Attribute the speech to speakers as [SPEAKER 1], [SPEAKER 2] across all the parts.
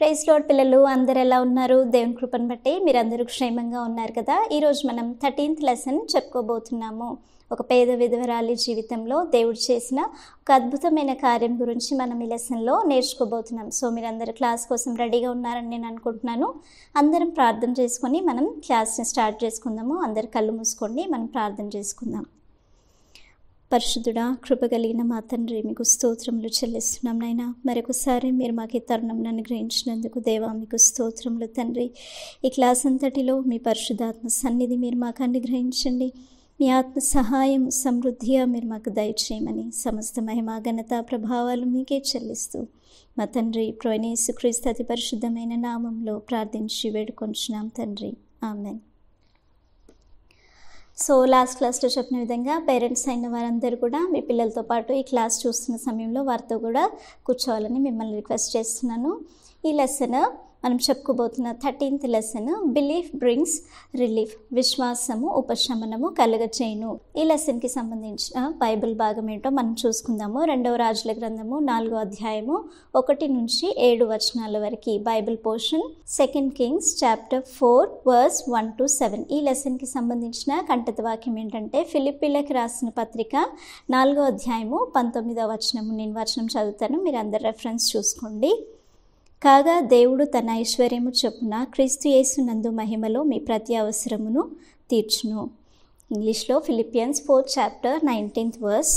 [SPEAKER 1] Praise lord పిల్లలు అందరు ఎలా ఉన్నారు? దేవుని కృపను బట్టి మీరందరూ క్షేమంగా ఉన్నారు కదా. ఈరోజు మనం 13th లెసన్ చెప్పుకోబోతున్నాము. ఒక పేద విధవరాలి జీవితంలో దేవుడు చేసిన ఒక అద్భుతమైన కార్యం గురించి మనం ఈ లెసన్లో నేర్చుకోబోతున్నాం. సో మీరందరూ క్లాస్ కోసం రెడీగా ఉన్నారని నేను అనుకుంటున్నాను. అందరం ప్రార్థన చేసుకొని మనం క్లాస్ని స్టార్ట్ చేసుకుందాము. అందరు కళ్ళు మూసుకోండి, మనం ప్రార్థన చేసుకుందాం. పరిశుద్ధుడా, కృప కలిగిన మా తండ్రి, మీకు స్తోత్రములు చెల్లిస్తున్నాం నాయన. మరొకసారి మీరు మాకు ఈ తరుణం అనుగ్రహించినందుకు దేవా మీకు స్తోత్రములు తండ్రి. ఈ క్లాస్ అంతటిలో మీ పరిశుద్ధాత్మ సన్నిధి మీరు మాకు అనుగ్రహించండి. మీ ఆత్మ సహాయం సమృద్ధిగా మీరు మాకు దయచేయమని సమస్త మహిమ ఘనత ప్రభావాలు మీకే చెల్లిస్తూ మా తండ్రి ప్రభువైన యేసుక్రీస్తు అతి పరిశుద్ధమైన నామంలో ప్రార్థించి వేడుకొంచున్నాం తండ్రి, ఆమేన్. సో లాస్ట్ క్లాస్లో చెప్పిన విధంగా పేరెంట్స్ అయిన వారందరూ కూడా మీ పిల్లలతో పాటు ఈ క్లాస్ చూస్తున్న సమయంలో వారితో కూడా కూర్చోవాలని మిమ్మల్ని రిక్వెస్ట్ చేస్తున్నాను. ఈ లెసన్ మనం చెప్పుకోబోతున్న 13th lesson belief brings relief, విశ్వాసము ఉపశమనము కలుగచేయును. ఈ లెసన్కి సంబంధించిన బైబిల్ భాగం ఏంటో మనం చూసుకుందాము. 2వ రాజుల గ్రంథము 4వ అధ్యాయము 1 నుంచి 7 వచనాల వరకు Bible portion. 2 Kings chapter 4 verse 1 to 7. ఈ లెసన్కి సంబంధించిన కంటత వాక్యం ఏంటంటే ఫిలిప్పీలకు రాసిన పత్రిక 4వ అధ్యాయము 19వ వచనము. నేను వచనం చదువుతాను, మీరు అందరు రెఫరెన్స్ చూసుకోండి. కాగా దేవుడు తన ఐశ్వర్యము చొప్పున క్రీస్తు యేసునందు మహిమలో మీ ప్రతి అవసరమును తీర్చును. ఇంగ్లీష్లో Philippians 4th chapter 19th verse.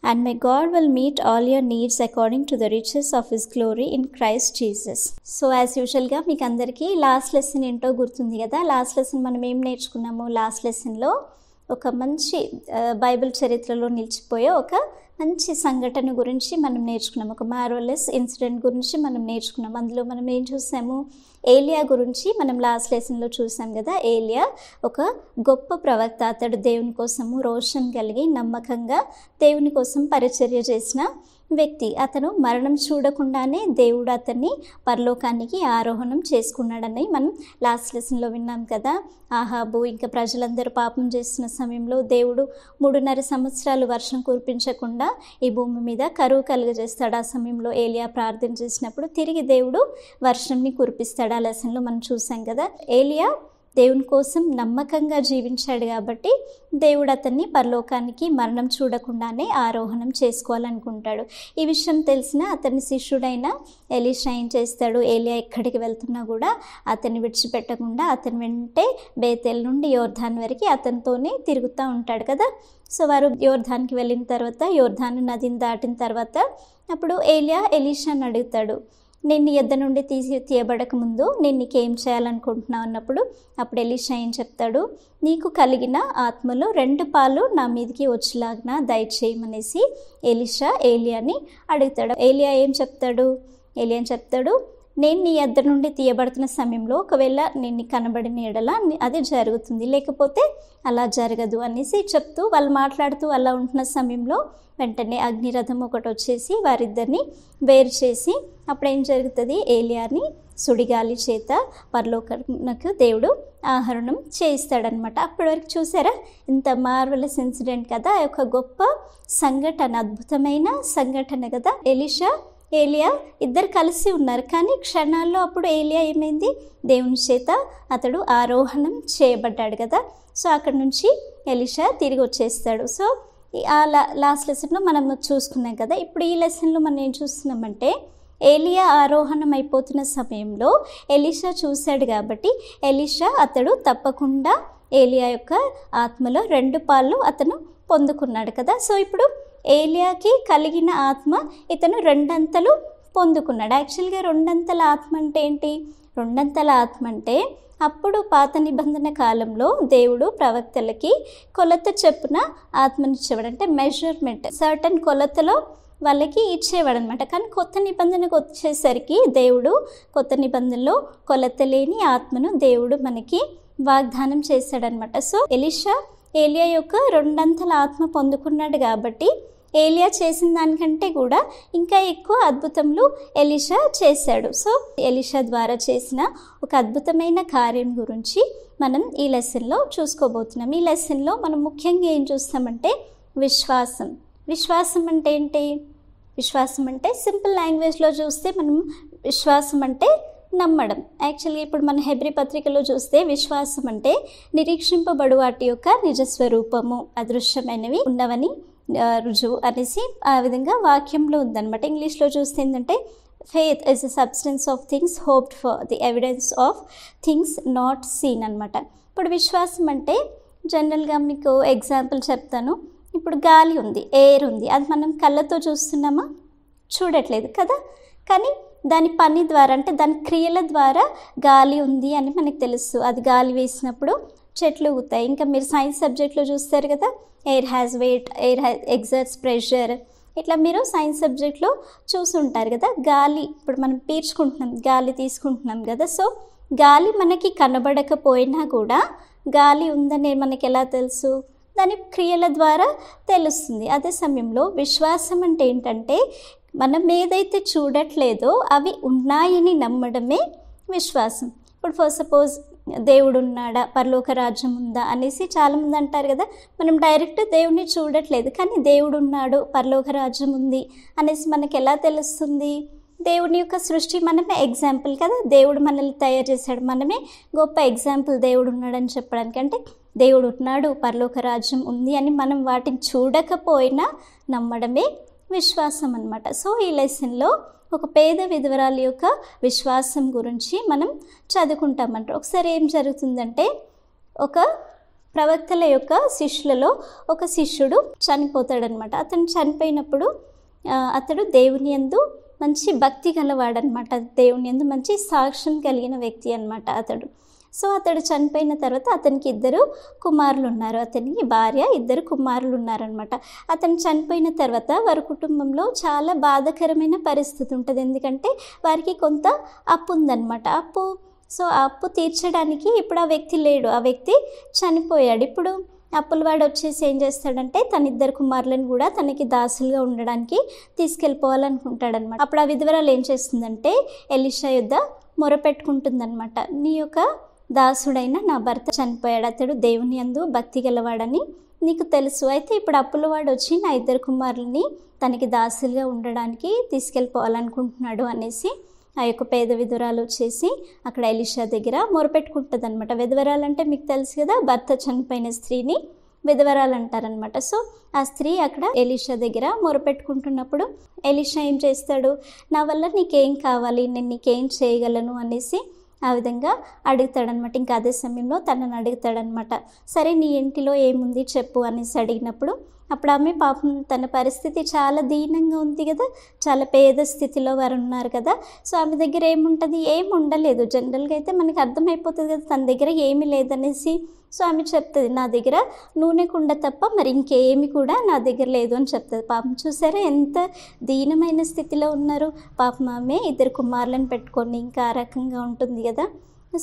[SPEAKER 1] And may God will meet all your needs according to the riches of His glory in Christ Jesus. So as యూజువల్గా మీకు అందరికీ లాస్ట్ లెసన్ ఏంటో గుర్తుంది కదా. లాస్ట్ లెసన్ మనం ఏం నేర్చుకున్నాము? లాస్ట్ లెసన్లో ఒక మంచి బైబిల్ చరిత్రలో నిలిచిపోయే ఒక మంచి సంఘటన గురించి మనం నేర్చుకున్నాం. ఒక మార్వలస్ ఇన్సిడెంట్ గురించి మనం నేర్చుకున్నాం. అందులో మనం ఏం చూసాము? ఏలియా గురించి మనం లాస్ట్ లెసన్లో చూసాం కదా. ఏలియా ఒక గొప్ప ప్రవక్త. అతడు దేవుని కోసము రోషం కలిగి నమ్మకంగా దేవుని కోసం పరిచర్య చేసిన వ్యక్తి. అతను మరణం చూడకుండానే దేవుడు అతన్ని పరలోకానికి ఆరోహణం చేసుకున్నాడని మనం లాస్ట్ లెసన్లో విన్నాం కదా. ఆహాబు ఇంకా ప్రజలందరూ పాపం చేస్తున్న సమయంలో దేవుడు 3.5 సంవత్సరాలు వర్షం కురిపించకుండా ఈ భూమి మీద కరువు కలుగజేస్తాడు. ఆ సమయంలో ఏలియా ప్రార్థన చేసినప్పుడు తిరిగి దేవుడు వర్షంని కురిపిస్తాడు. ఆ లెసన్లో మనం చూసాం కదా. ఏలియా దేవుని కోసం నమ్మకంగా జీవించాడు కాబట్టి దేవుడు అతన్ని పరలోకానికి మరణం చూడకుండానే ఆరోహణం చేసుకోవాలనుకుంటాడు. ఈ విషయం తెలిసిన అతని శిష్యుడైన ఎలీషా ఏం చేస్తాడు? ఏలియా ఎక్కడికి వెళ్తున్నా కూడా అతన్ని విడిచిపెట్టకుండా అతని వెంటే బేతేల్ నుండి యోర్ధాన్ వరకు అతనితోనే తిరుగుతూ ఉంటాడు కదా. సో వారు యోర్ధాన్కి వెళ్ళిన తర్వాత, యోర్ధాను నదిని దాటిన తర్వాత అప్పుడు ఏలియా ఎలీషాని అడుగుతాడు, నేను నీ యొద్ద నుండి తీయబడక ముందు నేను నీకేం చేయాలనుకుంటున్నావు అన్నప్పుడు అప్పుడు ఎలీషా ఏం చెప్తాడు? నీకు కలిగిన ఆత్మలో 2 పాలు నా మీదకి వచ్చేలాగా దయచేయమనేసి ఎలీషా ఏలియాని అడుగుతాడు. ఏలియా ఏం చెప్తాడు? నేను నీ యొద్ద నుండి తీయబడుతున్న సమయంలో ఒకవేళ నేను కనబడిన ఎడల అది జరుగుతుంది, లేకపోతే అలా జరగదు అనేసి చెప్తూ వాళ్ళు మాట్లాడుతూ అలా ఉంటున్న సమయంలో వెంటనే అగ్నిరథం ఒకటి వచ్చేసి వారిద్దరిని వేరు చేసి అప్పుడు ఏం జరుగుతుంది? ఏలియాని సుడిగాలి చేత పరలోకమునకు దేవుడు ఆహరణం చేయిస్తాడనమాట. అప్పటి వరకు చూసారా, ఇంత మార్వలస్ ఇన్సిడెంట్ కదా. ఒక గొప్ప సంఘటన, అద్భుతమైన సంఘటన కదా. ఏలియా ఇద్దరు కలిసి ఉన్నారు, కానీ క్షణాల్లో అప్పుడు ఏలియా ఏమైంది? దేవుని చేత అతడు ఆరోహణం చేయబడ్డాడు కదా. సో అక్కడి నుంచి ఎలీషా తిరిగి వచ్చేస్తాడు. సో ఆ లాస్ట్ లెసన్లో మనం చూసుకున్నాం కదా. ఇప్పుడు ఈ లెసన్లో మనం ఏం చూస్తున్నామంటే ఏలియా ఆరోహణం అయిపోతున్న సమయంలో ఎలీషా చూశాడు కాబట్టి అతడు తప్పకుండా ఏలియా యొక్క ఆత్మలో 2 పాలు అతను పొందుకున్నాడు కదా. సో ఇప్పుడు ఏలియాకి కలిగిన ఆత్మ ఇతను 2 అంతలు పొందుకున్నాడు. యాక్చువల్గా 2 అంతల ఆత్మ అంటే ఏంటి? 2 అంతల ఆత్మ అంటే అప్పుడు పాత నిబంధన కాలంలో దేవుడు ప్రవక్తలకి కొలత చెప్పున ఆత్మనిచ్చేవాడు. అంటే మెజర్మెంట్ సర్టన్ కొలతలో వాళ్ళకి ఇచ్చేవాడు అనమాట. కానీ కొత్త నిబంధనకు వచ్చేసరికి దేవుడు కొత్త నిబంధనలో కొలత లేని ఆత్మను దేవుడు మనకి వాగ్దానం చేశాడనమాట. సో ఏలియా యొక్క 2 అంతల ఆత్మ పొందుకున్నాడు కాబట్టి ఏలియా చేసిన దానికంటే కూడా ఇంకా ఎక్కువ అద్భుతములు ఎలీషా చేశాడు. సో ఎలీషా ద్వారా చేసిన ఒక అద్భుతమైన కార్యం గురించి మనం ఈ లెసన్లో చూసుకోబోతున్నాం. ఈ లెసన్లో మనం ముఖ్యంగా ఏం చూస్తామంటే విశ్వాసం అంటే ఏంటి? విశ్వాసం అంటే సింపుల్ లాంగ్వేజ్లో చూస్తే మనం విశ్వాసం అంటే నమ్మడం. యాక్చువల్గా ఇప్పుడు మన హెబ్రీ పత్రికలో చూస్తే విశ్వాసం అంటే నిరీక్షింపబడు వాటి యొక్క నిజస్వరూపము, అదృశ్యమైనవి ఉన్నవని రుజువు అనేసి ఆ విధంగా వాక్యంలో ఉందన్నమాట. ఇంగ్లీష్లో చూస్తే ఏంటంటే faith is the substance of things hoped for, the evidence of things not seen అనమాట. ఇప్పుడు విశ్వాసం అంటే జనరల్గా మీకు ఎగ్జాంపుల్ చెప్తాను. ఇప్పుడు గాలి ఉంది, ఎయిర్ ఉంది, అది మనం కళ్ళతో చూస్తున్నామా? చూడట్లేదు కదా. కానీ దాని పని ద్వారా అంటే దాని క్రియల ద్వారా గాలి ఉంది అని మనకు తెలుసు. అది గాలి వేసినప్పుడు చెట్లు ఊగుతాయి. ఇంకా మీరు సైన్స్ సబ్జెక్ట్లో చూస్తారు కదా, air has weight, air exerts pressure, ఇట్లా మీరు సైన్స్ సబ్జెక్ట్లో చూసుంటారు కదా. గాలి ఇప్పుడు మనం పీల్చుకుంటున్నాం, గాలి తీసుకుంటున్నాం కదా. సో గాలి మనకి కనబడకపోయినా కూడా గాలి ఉందని మనకి ఎలా తెలుసు? దాని క్రియల ద్వారా తెలుస్తుంది. అదే సమయంలో విశ్వాసం అంటే ఏంటంటే మనం ఏదైతే చూడట్లేదో అవి ఉన్నాయని నమ్మడమే విశ్వాసం. ఇప్పుడు ఫర్ సపోజ్ దేవుడు ఉన్నాడా, పరలోక రాజ్యం ఉందా అనేసి చాలామంది అంటారు కదా. మనం డైరెక్ట్ దేవుడిని చూడట్లేదు, కానీ దేవుడు ఉన్నాడు, పరలోక రాజ్యం ఉంది అనేసి మనకి ఎలా తెలుస్తుంది? దేవుని యొక్క సృష్టి మనమే ఎగ్జాంపుల్ కదా. దేవుడు మనల్ని తయారు చేశాడు, మనమే గొప్ప ఎగ్జాంపుల్ దేవుడు ఉన్నాడని చెప్పడానికి. అంటే దేవుడు ఉన్నాడు, పరలోక రాజ్యం ఉంది అని మనం వాటిని చూడకపోయినా నమ్మడమే విశ్వాసం అన్నమాట. సో ఈ లెసన్లో ఒక పేద విధవరాల యొక్క విశ్వాసం గురించి మనం చదువుకుంటామంటారు. ఒకసారి ఏం జరుగుతుందంటే, ఒక ప్రవక్తల యొక్క శిష్యులలో ఒక శిష్యుడు చనిపోతాడనమాట. అతను చనిపోయినప్పుడు అతడు దేవుని యందు మంచి భక్తి గలవాడనమాట. దేవుని యందు మంచి సాక్ష్యం కలిగిన వ్యక్తి అనమాట అతడు. సో అతడు చనిపోయిన తర్వాత అతనికి 2 కుమారులు ఉన్నారు, అతనికి భార్య, 2 కుమారులు ఉన్నారనమాట. అతను చనిపోయిన తర్వాత వారి కుటుంబంలో చాలా బాధాకరమైన పరిస్థితి ఉంటుంది. ఎందుకంటే వారికి కొంత అప్పు ఉందన్నమాట. సో ఆ అప్పు తీర్చడానికి ఇప్పుడు ఆ వ్యక్తి లేడు, ఆ వ్యక్తి చనిపోయాడు. ఇప్పుడు అప్పుల వాడు వచ్చేసి ఏం చేస్తాడంటే తన 2 కుమారులను కూడా తనకి దాసులుగా ఉండడానికి తీసుకెళ్ళిపోవాలనుకుంటాడనమాట. అప్పుడు ఆ విధవరాలు ఏం చేస్తుందంటే ఎలీషా యొద్ద మొరపెట్టుకుంటుందన్నమాట. నీ యొక్క దాసుడైన నా భర్త చనిపోయాడు, అతడు దేవుని యందు భక్తి గలవాడని నీకు తెలుసు. అయితే ఇప్పుడు అప్పులవాడు వచ్చి నా 2 కుమారులని తనకి దాసులుగా ఉండడానికి తీసుకెళ్ళిపోవాలనుకుంటున్నాడు అనేసి ఆ యొక్క పేద విధవరాలు వచ్చేసి అక్కడ ఎలీషా దగ్గర మొరపెట్టుకుంటుంది అనమాట. విధవరాలు అంటే మీకు తెలుసు కదా, భర్త చనిపోయిన స్త్రీని విధవరాలు అంటారనమాట. సో ఆ స్త్రీ అక్కడ ఎలీషా దగ్గర మొరపెట్టుకుంటున్నప్పుడు ఎలీషా ఏం చేస్తాడు? నా వల్ల నీకేం కావాలి, నేను నీకేం చేయగలను అనేసి ఆ విధంగా అడుగుతాడనమాట. ఇంకా అదే సమయంలో తనని అడుగుతాడనమాట. సరే నీ ఇంటిలో ఏముంది చెప్పు అనేసి అడిగినప్పుడు అప్పుడు ఆమె పాపం తన పరిస్థితి చాలా దీనంగా ఉంది కదా, చాలా పేద స్థితిలో వారు ఉన్నారు కదా. సో ఆమె దగ్గర ఏముంటుంది? ఏమి ఉండలేదు. జనరల్గా అయితే మనకి అర్థమైపోతుంది కదా తన దగ్గర ఏమీ లేదనేసి. సో ఆమె చెప్తుంది, నా దగ్గర నూనె కుండ తప్ప మరి ఇంకేమి కూడా నా దగ్గర లేదు అని చెప్తుంది. పాపం చూసారా ఎంత దీనమైన స్థితిలో ఉన్నారు. పాపం ఆమె 2 కుమారులను పెట్టుకొని ఇంకా ఆ రకంగా ఉంటుంది కదా.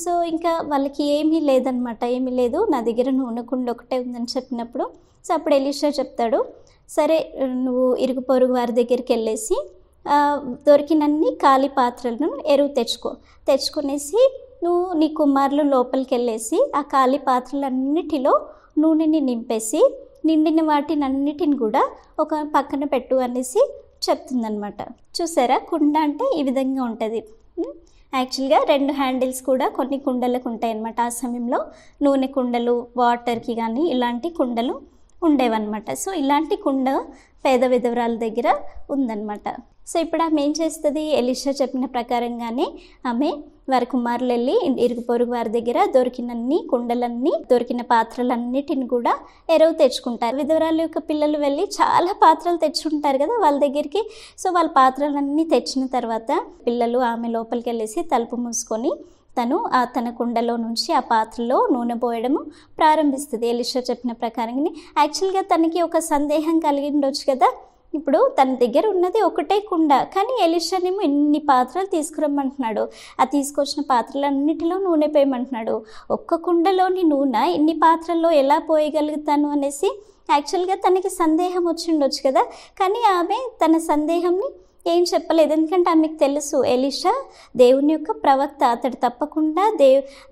[SPEAKER 1] సో ఇంకా వాళ్ళకి ఏమీ లేదనమాట, ఏమీ లేదు, నా దగ్గర నూనె కుండ ఒకటే ఉందని చెప్పినప్పుడు సో అప్పుడు ఎలీషా చెప్తాడు, సరే నువ్వు ఇరుగు పొరుగు వారి దగ్గరికి వెళ్ళేసి దొరికినన్ని ఖాళీ పాత్రలను ఎరువు తెచ్చుకునేసి నువ్వు నీ కుమారులు లోపలికి వెళ్ళేసి ఆ ఖాళీ పాత్రలన్నిటిలో నూనెని నింపేసి నిండిన వాటినన్నిటిని కూడా ఒక పక్కన పెట్టు అనేసి చెప్తుందనమాట. చూసారా, కుండ అంటే ఈ విధంగా ఉంటుంది. యాక్చువల్గా 2 హ్యాండిల్స్ కూడా కొన్ని కుండలకు ఉంటాయి అన్నమాట. ఆ సమయంలో నూనె కుండలు, వాటర్కి కానీ ఇలాంటి కుండలు ఉండేవన్నమాట. సో ఇలాంటి కుండ పేద విధవరాల దగ్గర ఉందన్నమాట. సో ఇప్పుడు ఆమె ఏం చేస్తుంది? ఎలీషా చెప్పిన ప్రకారంగానే ఆమె వారి కుమారులు వెళ్ళి ఇరుగు పొరుగు వారి దగ్గర దొరికినన్ని కుండలన్నీ, దొరికిన పాత్రలన్నిటిని కూడా ఎరువు తెచ్చుకుంటారు. విధవరాల యొక్క పిల్లలు వెళ్ళి చాలా పాత్రలు తెచ్చుకుంటారు కదా వాళ్ళ దగ్గరికి. సో వాళ్ళ పాత్రలన్నీ తెచ్చిన తర్వాత పిల్లలు ఆమె లోపలికి వెళ్ళేసి తలుపు మూసుకొని తన కుండలో నుంచి ఆ పాత్రలో నూనె పోయడము ప్రారంభిస్తుంది. ఎలీషా చెప్పిన ప్రకారంగానే. యాక్చువల్గా తనకి ఒక సందేహం కలిగి ఉండొచ్చు కదా, ఇప్పుడు తన దగ్గర ఉన్నది ఒకటే కుండ, కానీ ఎలీషానేమో ఇన్ని పాత్రలు తీసుకురమ్మంటున్నాడు. ఆ తీసుకొచ్చిన పాత్రలన్నిటిలో నూనె పోయమంటున్నాడు. ఒక్క కుండలోని నూనె ఇన్ని పాత్రల్లో ఎలా పోయగలుగుతాను అనేసి యాక్చువల్గా తనకి సందేహం వచ్చి ఉండొచ్చు కదా. కానీ ఆమె తన సందేహంని ఏం చెప్పలేదు. ఎందుకంటే ఆమెకు తెలుసు ఎలీషా దేవుని యొక్క ప్రవక్త, అతడు తప్పకుండా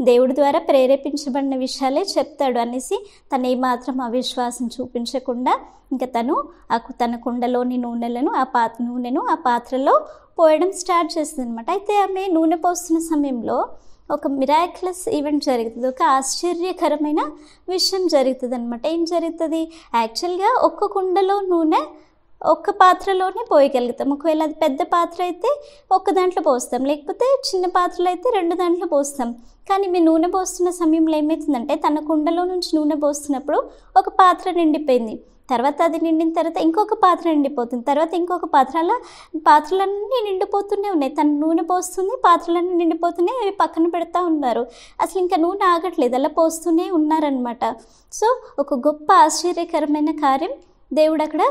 [SPEAKER 1] దేవుడి ద్వారా ప్రేరేపించబడిన విషయాలే చెప్తాడు అనేసి తను ఏమాత్రం అవిశ్వాసం చూపించకుండా ఇంకా తన కుండలోని నూనెను ఆ పాత్రలో పోయడం స్టార్ట్ చేస్తుంది అనమాట. అయితే ఆమె నూనె పోస్తున్న సమయంలో ఒక మిరాక్యులస్ ఈవెంట్ జరుగుతుంది, ఒక ఆశ్చర్యకరమైన విషయం జరుగుతుంది అనమాట. ఏం జరుగుతుంది? యాక్చువల్గా ఒక్క కుండలో నూనె ఒక్క పాత్రలోనే పోయగలుగుతాం. ఒకవేళ అది పెద్ద పాత్ర అయితే ఒక్క దాంట్లో పోస్తాం, లేకపోతే చిన్న పాత్రలు అయితే 2 దాంట్లో పోస్తాం. కానీ మీ నూనె పోస్తున్న సమయంలో ఏమవుతుందంటే తన కుండలో నుంచి నూనె పోస్తున్నప్పుడు ఒక పాత్ర నిండిపోయింది, తర్వాత అది నిండిన తర్వాత ఇంకొక పాత్ర నిండిపోతుంది, తర్వాత ఇంకొక పాత్ర, అలా పాత్రలన్నీ నిండిపోతూనే ఉన్నాయి. తను నూనె పోస్తుంది, పాత్రలన్నీ నిండిపోతున్నాయి, అవి పక్కన పెడతా ఉన్నారు. అసలు ఇంకా నూనె ఆగట్లేదు, అలా పోస్తూనే ఉన్నారనమాట. సో ఒక గొప్ప ఆశ్చర్యకరమైన కార్యం దేవుడు అక్కడ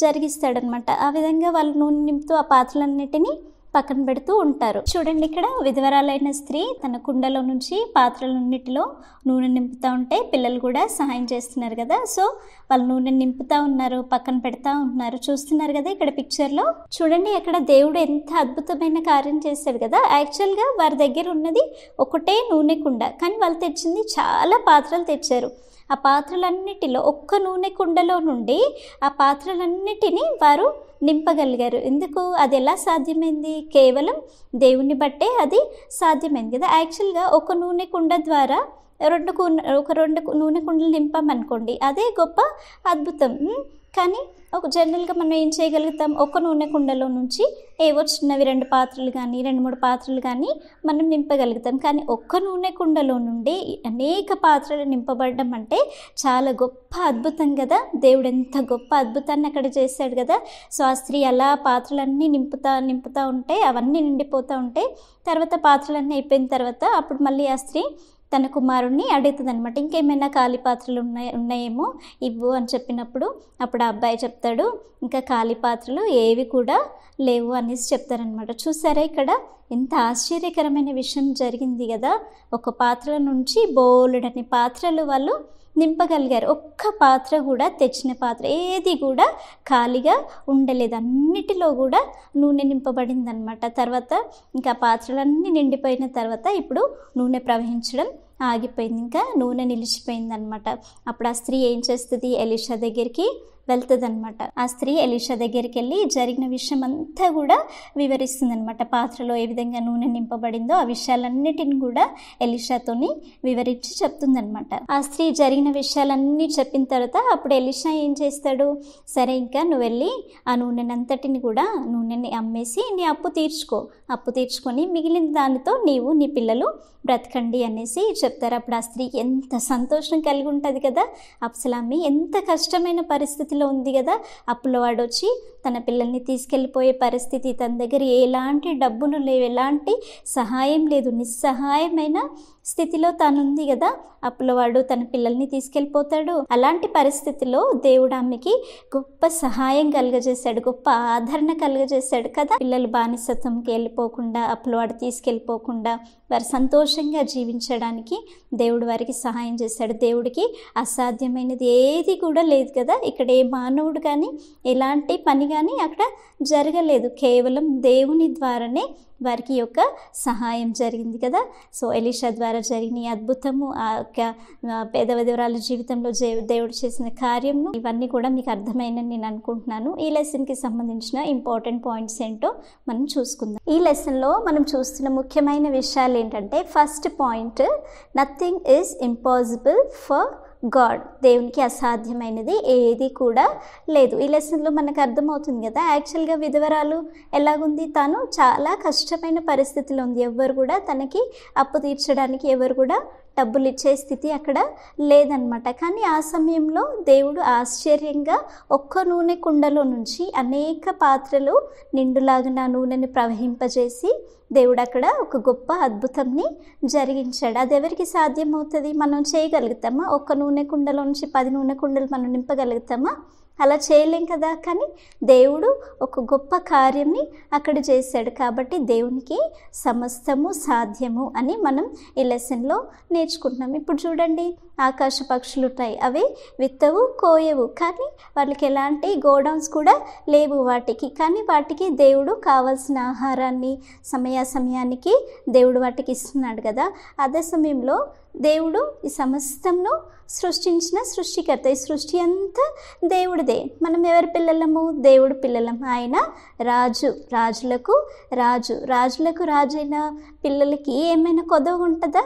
[SPEAKER 1] జరిగిస్తాడనమాట. ఆ విధంగా వాళ్ళు నూనె నింపుతూ ఆ పాత్రలన్నిటినీ పక్కన పెడుతూ ఉంటారు. చూడండి, ఇక్కడ విధవరాలైన స్త్రీ తన కుండలో నుంచి పాత్రలన్నిటిలో నూనె నింపుతూ ఉంటే పిల్లలు కూడా సహాయం చేస్తున్నారు కదా. సో వాళ్ళు నూనె నింపుతూ ఉన్నారు, పక్కన పెడతా ఉన్నారు. చూస్తున్నారు కదా ఇక్కడ పిక్చర్లో. చూడండి, అక్కడ దేవుడు ఎంత అద్భుతమైన కార్యం చేశాడు కదా. యాక్చువల్గా వారి దగ్గర ఉన్నది ఒకటే నూనె కుండ, కానీ వాళ్ళు తెచ్చింది చాలా పాత్రలు తెచ్చారు. ఆ పాత్రలన్నిటిలో ఒక్క నూనె కుండలో నుండి ఆ పాత్రలన్నిటినీ వారు నింపగలిగారు. ఎందుకు? అది ఎలా సాధ్యమైంది? కేవలం దేవుని బట్టే అది సాధ్యమైంది కదా. యాక్చువల్గా ఒక నూనె కుండ ద్వారా రెండు నూనె కుండలు నింపామనుకోండి, అదే గొప్ప అద్భుతం. కానీ జనరల్గా మనం ఏం చేయగలుగుతాం? ఒక నూనె కుండలో నుంచి ఏవో చిన్నవి 2 పాత్రలు కానీ 2-3 పాత్రలు కానీ మనం నింపగలుగుతాం. కానీ ఒక్క నూనె కుండలో నుండి అనేక పాత్రలు నింపబడడం అంటే చాలా గొప్ప అద్భుతం కదా. దేవుడు ఎంత గొప్ప అద్భుతాన్ని అక్కడ చేశాడు కదా. సో ఆ స్త్రీ అలా పాత్రలన్నీ నింపుతా ఉంటే అవన్నీ నిండిపోతూ ఉంటే తర్వాత పాత్రలన్నీ అయిపోయిన తర్వాత అప్పుడు మళ్ళీ ఆ స్త్రీ తన కుమారుణ్ణి అడుగుతుంది అనమాట, ఇంకేమైనా ఖాళీ పాత్రలు ఉన్నాయేమో ఇవ్వు అని చెప్పినప్పుడు అప్పుడు ఆ అబ్బాయి చెప్తాడు, ఇంకా ఖాళీ పాత్రలు ఏవి కూడా లేవు అనేసి చెప్తారనమాట. చూసారా ఇక్కడ ఎంత ఆశ్చర్యకరమైన విషయం జరిగింది కదా. ఒక పాత్ర నుంచి బోలెడని పాత్రలు వాళ్ళు నింపగలిగారు. ఒక్క పాత్ర కూడా, తెచ్చిన పాత్ర ఏది కూడా ఖాళీగా ఉండలేదు, అన్నిటిలో కూడా నూనె నింపబడింది అనమాట. తర్వాత ఇంకా పాత్రలన్నీ నిండిపోయిన తర్వాత ఇప్పుడు నూనె ప్రవహించడం ఆగిపోయింది, ఇంకా నూనె నిలిచిపోయింది అనమాట. అప్పుడు ఆ స్త్రీ ఏం చేస్తుంది? ఎలీషా దగ్గరికి వెళ్తుంది అనమాట. ఆ స్త్రీ ఎలీషా దగ్గరికి వెళ్ళి జరిగిన విషయం అంతా కూడా వివరిస్తుంది అనమాట. పాత్రలో ఏ విధంగా నూనె నింపబడిందో ఆ విషయాలన్నిటిని కూడా ఎలీషాతోని వివరించి చెప్తుందనమాట. ఆ స్త్రీ జరిగిన విషయాలన్నీ చెప్పిన తర్వాత అప్పుడు ఎలీషా ఏం చేస్తాడు? సరే, ఇంకా నువ్వు వెళ్ళి ఆ నూనెనంతటిని కూడా నూనెని అమ్మేసి నీ అప్పు తీర్చుకొని మిగిలిన దానితో నీవు నీ పిల్లలు బ్రతకండి అనేసి చెప్తారు. అప్పుడు ఆ స్త్రీకి ఎంత సంతోషం కలిగి ఉంటుంది కదా. అప్సలామి ఎంత కష్టమైన పరిస్థితిలో ఉంది కదా. అప్పుల వాడు వచ్చి తన పిల్లల్ని తీసుకెళ్ళిపోయే పరిస్థితి, తన దగ్గర ఎలాంటి డబ్బులు లేవు, ఎలాంటి సహాయం లేదు, నిస్సహాయమైన స్థితిలో తానుంది కదా. అప్పులవాడు తన పిల్లల్ని తీసుకెళ్ళిపోతాడు. అలాంటి పరిస్థితిలో దేవుడు ఆమెకి గొప్ప సహాయం కలుగజేశాడు, గొప్ప ఆదరణ కలుగజేశాడు కదా. పిల్లలు బానిసత్వంకి వెళ్ళిపోకుండా, అప్పులవాడు తీసుకెళ్ళిపోకుండా వారు సంతోషంగా జీవించడానికి దేవుడు వారికి సహాయం చేశాడు. దేవుడికి అసాధ్యమైనది ఏది కూడా లేదు కదా. ఇక్కడ ఏ మానవుడు కానీ ఎలాంటి పని కానీ అక్కడ జరగలేదు, కేవలం దేవుని ద్వారానే వారికి యొక్క సహాయం జరిగింది కదా. సో ఎలీషా ద్వారా జరిగిన అద్భుతము, ఆ యొక్క పేద విధవరాల జీవితంలో దేవుడు చేసిన కార్యము, ఇవన్నీ కూడా మీకు అర్థమైనని నేను అనుకుంటున్నాను. ఈ లెసన్కి సంబంధించిన ఇంపార్టెంట్ పాయింట్స్ ఏంటో మనం చూసుకుందాం. ఈ లెసన్లో మనం చూస్తున్న ముఖ్యమైన విషయాలు ఏంటంటే, first point, nothing is impossible for God. దేవునికి అసాధ్యమైనది ఏది కూడా లేదు. ఈ లెసన్లో మనకు అర్థమవుతుంది కదా. యాక్చువల్గా విధవరాలు ఎలాగుంది? తాను చాలా కష్టమైన పరిస్థితిలో ఉంది. ఎవరు కూడా తనకి అప్పు తీర్చడానికి ఎవరు కూడా డబ్బులు ఇచ్చే స్థితి అక్కడ లేదనమాట. కానీ ఆ సమయంలో దేవుడు ఆశ్చర్యంగా ఒక్క నూనె కుండలో నుంచి అనేక పాత్రలు నిండులాగా నూనెని ప్రవహింపజేసి దేవుడు అక్కడ ఒక గొప్ప అద్భుతంని జరిగించాడు. అది ఎవరికి సాధ్యమవుతుంది? మనం చేయగలుగుతామా? ఒక్క నూనె కుండలో నుంచి 10 నూనె కుండలు మనం నింపగలుగుతామా? అలా చేయలేం కదా. కానీ దేవుడు ఒక గొప్ప కార్యంని అక్కడ చేశాడు. కాబట్టి దేవునికి సమస్తము సాధ్యము అని మనం ఈ లెసన్లో నేర్చుకుంటున్నాం. ఇప్పుడు చూడండి, ఆకాశ పక్షులు ఉంటాయి, అవి విత్తవు కోయవు, కానీ వాళ్ళకి ఎలాంటి గోడౌన్స్ కూడా లేవు వాటికి. కానీ వాటికి దేవుడు కావాల్సిన ఆహారాన్ని సమయానికి దేవుడు వాటికి ఇస్తున్నాడు కదా. అదే సమయంలో దేవుడు ఈ సమస్తంను సృష్టించిన సృష్టికర్త. ఈ సృష్టి అంతా దేవుడిదే. మనం ఎవరి పిల్లలము? దేవుడు పిల్లలం. ఆయన రాజు, రాజులకు రాజైన పిల్లలకి ఏమైనా కొదవ ఉంటుందా?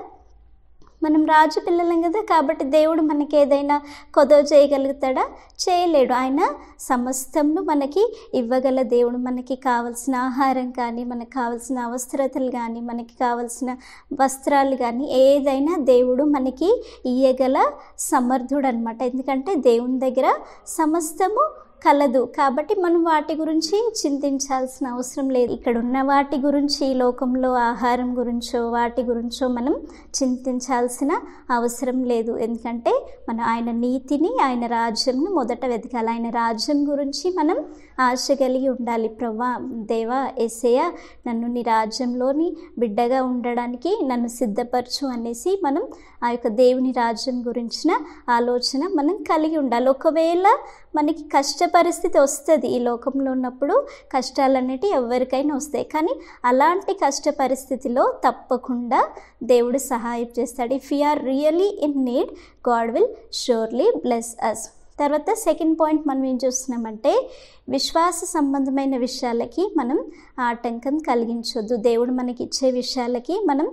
[SPEAKER 1] మనం రాజు పిల్లలం కదా, కాబట్టి దేవుడు మనకి ఏదైనా కొదవ చేయగలుగుతాడా? చేయలేడు. ఆయన సమస్తంను మనకి ఇవ్వగల దేవుడు. మనకి కావలసిన ఆహారం కానీ, మనకు కావలసిన అవసరతలు కానీ, మనకి కావలసిన వస్త్రాలు కానీ ఏదైనా దేవుడు మనకి ఇయ్యగల సమర్థుడు అనమాట. ఎందుకంటే దేవుని దగ్గర సమస్తము కలదు, కాబట్టి మనం వాటి గురించి చింతించాల్సిన అవసరం లేదు. ఇక్కడ ఉన్న వాటి గురించి, ఈ లోకంలో ఆహారం గురించో వాటి గురించో మనం చింతించాల్సిన అవసరం లేదు. ఎందుకంటే మనం ఆయన నీతిని, ఆయన రాజ్యంను మొదట వెతకాలి. ఆయన రాజ్యం గురించి మనం ఆశ కలిగి ఉండాలి. ప్రవ్వా, దేవా, యేసయ్య, నన్ను నీ రాజ్యంలోని బిడ్డగా ఉండడానికి నన్ను సిద్ధపరచు అనేసి మనం ఆ యొక్క దేవుని రాజ్యం గురించిన ఆలోచన మనం కలిగి ఉండాలి. ఒకవేళ మనకి కష్ట పరిస్థితి వస్తుంది, ఈ లోకంలో ఉన్నప్పుడు కష్టాలు అనేటివి ఎవరికైనా వస్తాయి, కానీ అలాంటి కష్ట పరిస్థితిలో తప్పకుండా దేవుడు సహాయం చేస్తాడు. If you are really in need, God will surely bless us. తర్వాత సెకండ్ పాయింట్ మనం ఏం చూస్తున్నామంటే, విశ్వాస సంబంధమైన విషయాలకి మనం ఆటంకం కలిగించొద్దు. దేవుడు మనకి ఇచ్చే విషయాలకి మనం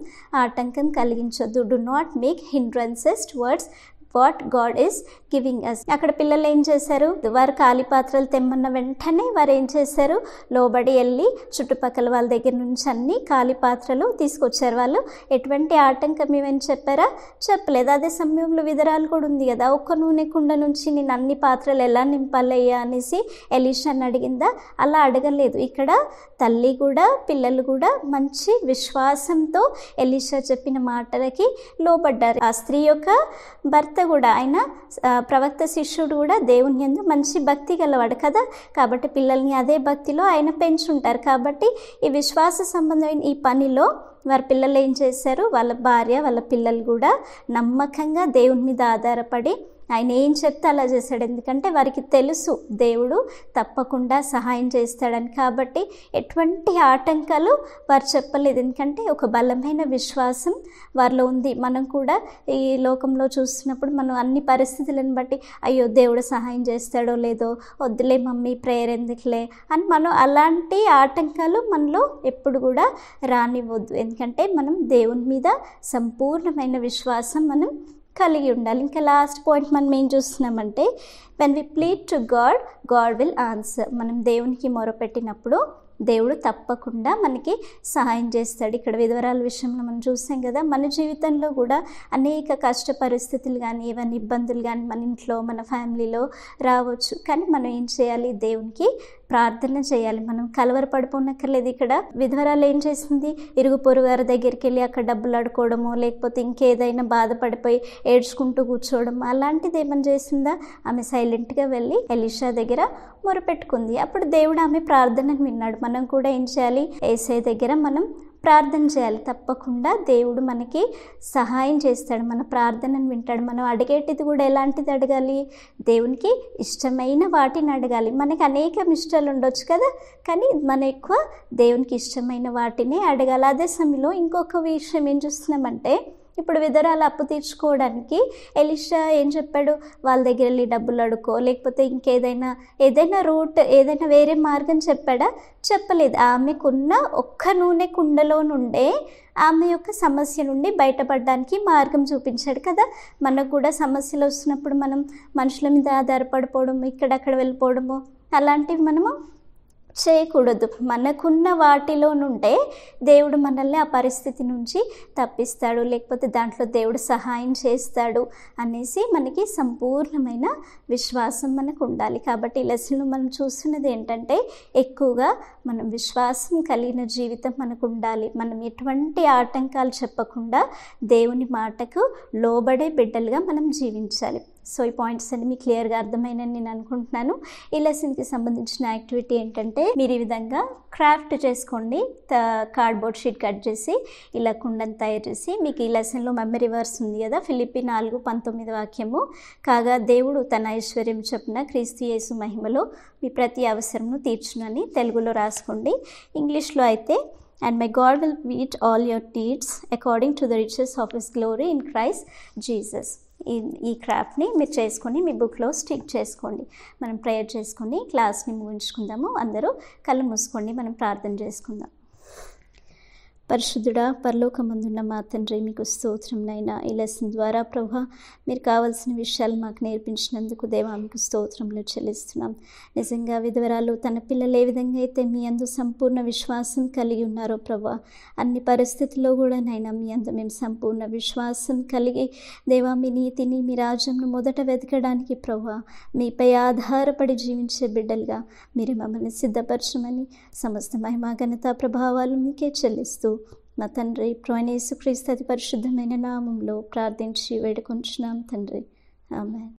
[SPEAKER 1] ఆటంకం కలిగించొద్దు. Do not make hindrances towards what God is giving us. అక్కడ పిల్లలు ఏం చేశారు? వారు ఖాళీ పాత్రలు తెమ్మన్న వెంటనే వారు ఏం చేశారు? లోబడి వెళ్ళి చుట్టుపక్కల వాళ్ళ దగ్గర నుంచి అన్ని ఖాళీ పాత్రలు తీసుకొచ్చారు. వాళ్ళు ఎటువంటి ఆటంకం ఏమని చెప్పారా? చెప్పలేదు. అదే సమయంలో విధరాలు కూడా ఉంది కదా, ఒక్క నూనె కుండ నుంచి నేను అన్ని పాత్రలు ఎలా నింపాలయ్యా అనేసి ఎలీషాని అడిగిందా? అలా అడగలేదు. ఇక్కడ తల్లి కూడా పిల్లలు కూడా మంచి విశ్వాసంతో ఎలీషా చెప్పిన మాటలకి లోబడ్డారు. ఆ స్త్రీ యొక్క భర్త కూడా, ఆయన ప్రవక్త శిష్యుడు కూడా దేవుని యందు మంచి భక్తి గలవాడు కదా, కాబట్టి పిల్లల్ని అదే భక్తిలో ఆయన పెంచుంటారు. కాబట్టి ఈ విశ్వాస సంబంధమైన ఈ పనిలో వారి పిల్లలు ఏం చేశారు? వాళ్ళ భార్య, వాళ్ళ పిల్లలు కూడా నమ్మకంగా దేవుని మీద ఆధారపడి ఆయన ఏం చెప్తే అలా చేశాడు. ఎందుకంటే వారికి తెలుసు దేవుడు తప్పకుండా సహాయం చేస్తాడని. కాబట్టి ఎటువంటి ఆటంకాలు వారు చెప్పలేదు, ఎందుకంటే ఒక బలమైన విశ్వాసం వారిలో ఉంది. మనం కూడా ఈ లోకంలో చూస్తున్నప్పుడు మనం అన్ని పరిస్థితులను బట్టి అయ్యో దేవుడు సహాయం చేస్తాడో లేదో, వద్దులే మమ్మీ ప్రేయర్ ఎందుకులే అని మనం అలాంటి ఆటంకాలు మనలో ఎప్పుడు కూడా రానివ్వద్దు. ఎందుకంటే మనం దేవుని మీద సంపూర్ణమైన విశ్వాసం మనం కలిగి ఉండాలి. ఇంకా లాస్ట్ పాయింట్ మనం ఏం చూస్తున్నామంటే, when we plead to God, God will answer. మనం దేవునికి మొరపెట్టినప్పుడు దేవుడు తప్పకుండా మనకి సహాయం చేస్తాడు. ఇక్కడ విధవరాల విషయంలో మనం చూసాం కదా, మన జీవితంలో కూడా అనేక కష్ట పరిస్థితులు కానీ ఏమైనా ఇబ్బందులు కానీ మన ఇంట్లో మన ఫ్యామిలీలో రావచ్చు. కానీ మనం ఏం చేయాలి? దేవునికి ప్రార్థన చేయాలి. మనం కలవరపడిపోనక్కర్లేదు. ఇక్కడ విధవరాలు ఏం చేసింది? ఇరుగు పొరుగు వారి దగ్గరికి వెళ్ళి అక్కడ డబ్బులు అడుకోవడము, లేకపోతే ఇంకేదైనా బాధపడిపోయి ఏడ్చుకుంటూ కూర్చోవడం అలాంటిది ఏమైనా చేసిందా? ఆమె సైలెంట్గా వెళ్ళి ఎలీషా దగ్గర మొరపెట్టుకుంది. అప్పుడు దేవుడు ఆమె ప్రార్థనను విన్నాడు. మనం కూడా ఏం చేయాలి? యేసయ్య దగ్గర మనం ప్రార్థన చేయాలి. తప్పకుండా దేవుడు మనకి సహాయం చేస్తాడు, మన ప్రార్థనను వింటాడు. మనం అడిగేటిది కూడా ఎలాంటిది అడగాలి? దేవునికి ఇష్టమైన వాటిని అడగాలి. మనకి అనేక ఇష్టాలు ఉండొచ్చు కదా, కానీ మనం ఎక్కువ దేవునికి ఇష్టమైన వాటిని అడగాలి. అదే సమయంలో ఇంకొక విషయం ఏం చూస్తున్నామంటే, ఇప్పుడు విధవరాలు అప్పు తీర్చుకోవడానికి ఎలీషా ఏం చెప్పాడు? వాళ్ళ దగ్గర వెళ్ళి డబ్బులు అడుకో, లేకపోతే ఏదైనా రూట్, ఏదైనా వేరే మార్గం చెప్పాడా? చెప్పలేదు. ఆమెకున్న ఒక్క నూనె కుండలో నుండే ఆమె యొక్క సమస్య నుండి బయటపడడానికి మార్గం చూపించాడు కదా. మనకు కూడా సమస్యలు వస్తున్నప్పుడు మనం మనుషుల మీద ఆధారపడిపోవడం, ఇక్కడక్కడ వెళ్ళిపోవడము అలాంటివి మనము చేయకూడదు. మనకున్న వాటిలో నుండే దేవుడు మనల్ని ఆ పరిస్థితి నుంచి తప్పిస్తాడు, లేకపోతే దాంట్లో దేవుడు సహాయం చేస్తాడు అనేసి మనకి సంపూర్ణమైన విశ్వాసం మనకు ఉండాలి. కాబట్టి ఈ లెసన్లో మనం చూస్తున్నది ఏంటంటే, ఎక్కువగా మనం విశ్వాసం కలిగిన జీవితం మనకు ఉండాలి. మనం ఎటువంటి ఆటంకాలు చెప్పకుండా దేవుని మాటకు లోబడే బిడ్డలుగా మనం జీవించాలి. సో ఈ పాయింట్స్ అన్ని మీకు క్లియర్గా అర్థమైనని నేను అనుకుంటున్నాను. ఈ లెసన్కి సంబంధించిన యాక్టివిటీ ఏంటంటే మీరు ఈ విధంగా క్రాఫ్ట్ చేసుకోండి. కార్డ్బోర్డ్ షీట్ కట్ చేసి ఇలా కుండను తయారు చేసి, మీకు ఈ లెసన్లో మెమరీ వర్స్ ఉంది కదా, ఫిలిప్పీ 4:19 వాక్యము, కాగా దేవుడు తన ఐశ్వర్యం చొప్పున క్రీస్తు యేసు మహిమలో మీ ప్రతి అవసరమును తీర్చునని తెలుగులో రాసుకోండి. ఇంగ్లీష్లో అయితే and my God will meet all your needs according to the riches of his glory in Christ Jesus. ఈ క్రాఫ్ట్ని మీరు చేసుకొని మీ బుక్లో స్టిక్ చేసుకోండి. మనం ప్రేయర్ చేసుకొని క్లాస్ని ముగించుకుందాము. అందరూ కళ్ళు మూసుకోండి, మనం ప్రార్థన చేసుకుందాం. పరిశుద్ధుడా, పరలోకమందున్న మా తండ్రి, మీకు స్తోత్రం నైనా. ఈ లెసన్ ద్వారా ప్రభా మీరు కావాల్సిన విషయాలు మాకు నేర్పించినందుకు దేవా మీకు స్తోత్రములు చెల్లిస్తున్నాం. నిజంగా విధవరాలు తన పిల్లలు ఏ విధంగా అయితే మీ అందు సంపూర్ణ విశ్వాసం కలిగి ఉన్నారో ప్రభా, అన్ని పరిస్థితుల్లో కూడా నైనా మీ అందు మేము సంపూర్ణ విశ్వాసం కలిగి దేవా మీ నీతిని మీ రాజ్యంను మొదట వెతకడానికి ప్రభా మీపై ఆధారపడి జీవించే బిడ్డలుగా మీరు మమ్మల్ని సిద్ధపరచమని సమస్త మహిమా ఘనత ప్రభావాలు మీకే చెల్లిస్తూ మా తండ్రి ప్రభువైన యేసుక్రీస్తు అతి పరిశుద్ధమైన నామంలో ప్రార్థించి వేడుకొంచున్నాం తండ్రి. ఆమేన్.